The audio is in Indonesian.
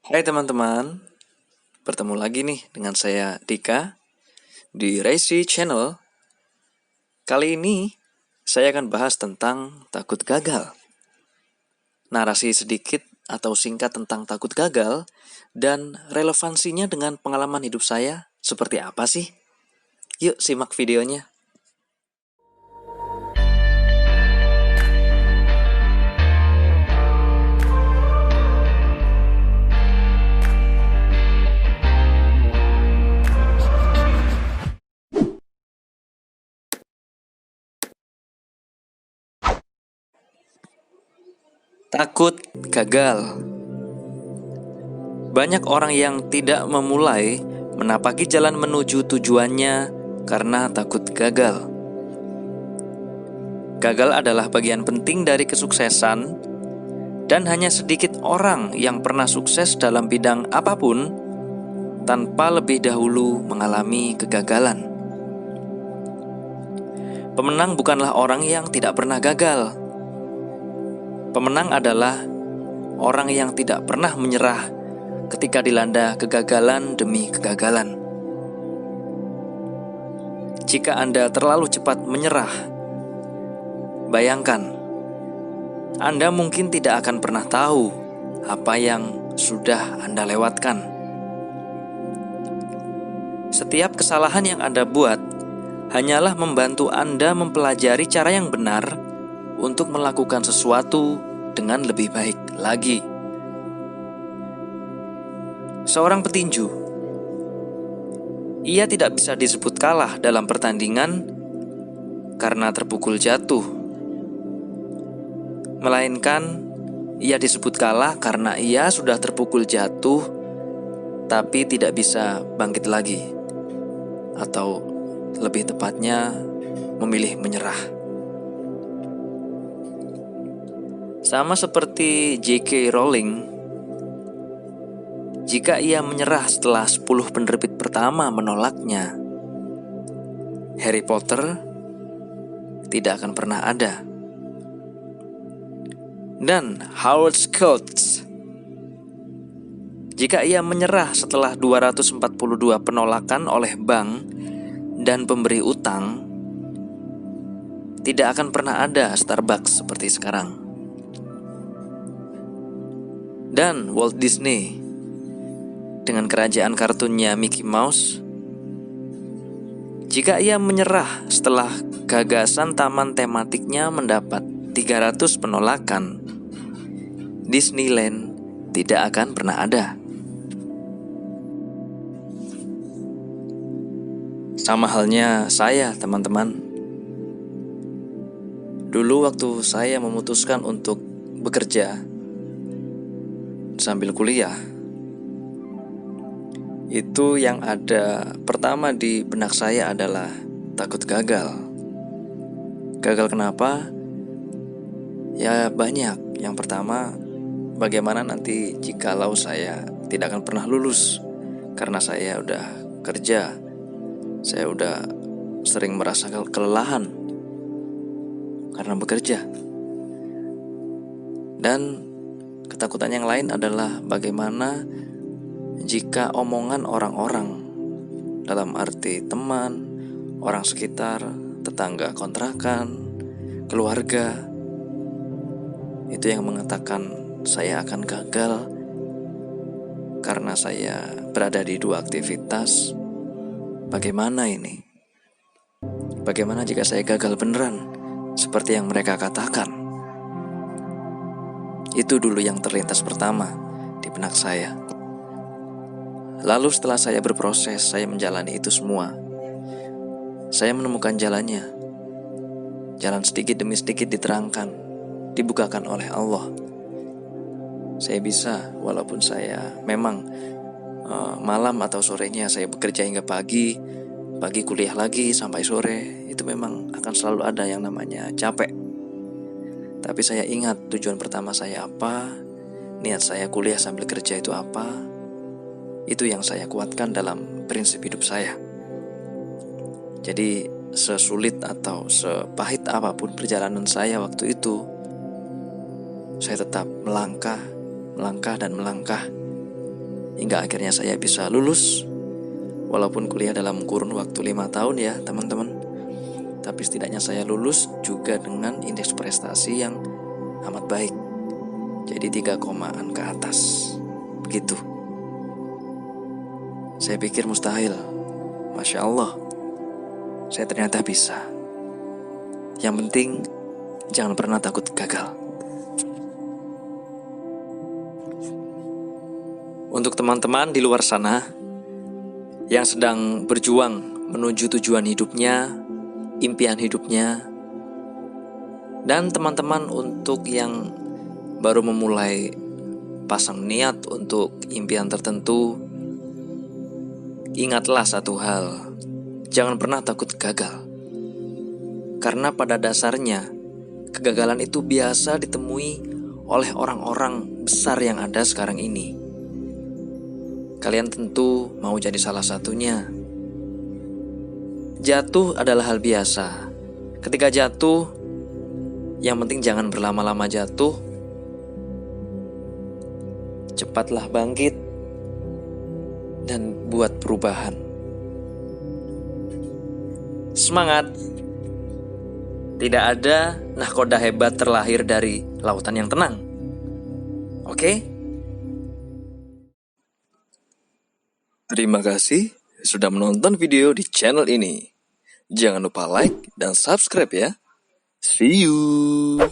Hai teman-teman, bertemu lagi nih dengan saya Dika di Raisi Channel. Kali ini saya akan bahas tentang takut gagal. Narasi sedikit atau singkat tentang takut gagal dan relevansinya dengan pengalaman hidup saya seperti apa sih? Yuk simak videonya. Takut gagal. Banyak orang yang tidak memulai menapaki jalan menuju tujuannya karena takut gagal. Gagal adalah bagian penting dari kesuksesan, dan hanya sedikit orang yang pernah sukses dalam bidang apapun tanpa lebih dahulu mengalami kegagalan. Pemenang bukanlah orang yang tidak pernah gagal. Pemenang adalah orang yang tidak pernah menyerah ketika dilanda kegagalan demi kegagalan. Jika Anda terlalu cepat menyerah, bayangkan, Anda mungkin tidak akan pernah tahu apa yang sudah Anda lewatkan. Setiap kesalahan yang Anda buat hanyalah membantu Anda mempelajari cara yang benar untuk melakukan sesuatu dengan lebih baik lagi. Seorang petinju, ia tidak bisa disebut kalah dalam pertandingan karena terpukul jatuh, melainkan ia disebut kalah karena ia sudah terpukul jatuh tapi tidak bisa bangkit lagi, atau lebih tepatnya memilih menyerah. Sama seperti J.K. Rowling, jika ia menyerah setelah 10 penerbit pertama menolaknya, Harry Potter tidak akan pernah ada. Dan Howard Schultz, jika ia menyerah setelah 242 penolakan oleh bank dan pemberi utang, tidak akan pernah ada Starbucks seperti sekarang. Dan Walt Disney, dengan kerajaan kartunnya Mickey Mouse, jika ia menyerah setelah gagasan taman tematiknya mendapat 300 penolakan, Disneyland tidak akan pernah ada. Sama halnya saya, teman-teman. Dulu waktu saya memutuskan untuk bekerja sambil kuliah, itu yang ada pertama di benak saya adalah takut gagal. Gagal kenapa? Ya banyak. Yang pertama, bagaimana nanti jikalau saya tidak akan pernah lulus karena saya udah kerja, saya udah sering merasa kelelahan karena bekerja. Dan ketakutan yang lain adalah bagaimana jika omongan orang-orang, dalam arti teman, orang sekitar, tetangga kontrakan, keluarga, itu yang mengatakan saya akan gagal karena saya berada di dua aktivitas. Bagaimana ini? Bagaimana jika saya gagal beneran seperti yang mereka katakan? Itu dulu yang terlintas pertama di benak saya. Lalu setelah saya berproses, saya menjalani itu semua. Saya menemukan jalannya. Jalan sedikit demi sedikit diterangkan, dibukakan oleh Allah. Saya bisa, walaupun saya memang malam atau sorenya saya bekerja hingga pagi kuliah lagi sampai sore, itu memang akan selalu ada yang namanya capek. Tapi saya ingat tujuan pertama saya apa, niat saya kuliah sambil kerja itu apa. Itu yang saya kuatkan dalam prinsip hidup saya. Jadi sesulit atau sepahit apapun perjalanan saya waktu itu, saya tetap melangkah dan melangkah hingga akhirnya saya bisa lulus. Walaupun kuliah dalam kurun waktu 5 tahun ya teman-teman, tapi setidaknya saya lulus juga dengan indeks prestasi yang amat baik. Jadi 3 komaan ke atas. Begitu. Saya pikir mustahil. Masya Allah, saya ternyata bisa. Yang penting jangan pernah takut gagal. Untuk teman-teman di luar sana yang sedang berjuang menuju tujuan hidupnya, impian hidupnya, dan teman-teman untuk yang baru memulai pasang niat untuk impian tertentu, ingatlah satu hal, jangan pernah takut gagal. Karena pada dasarnya, kegagalan itu biasa ditemui oleh orang-orang besar yang ada sekarang ini. Kalian tentu mau jadi salah satunya. Jatuh adalah hal biasa. Ketika jatuh, yang penting jangan berlama-lama jatuh. Cepatlah bangkit dan buat perubahan. Semangat! Tidak ada nahkoda hebat terlahir dari lautan yang tenang. Oke? Terima kasih sudah menonton video di channel ini. Jangan lupa like dan subscribe ya. See you!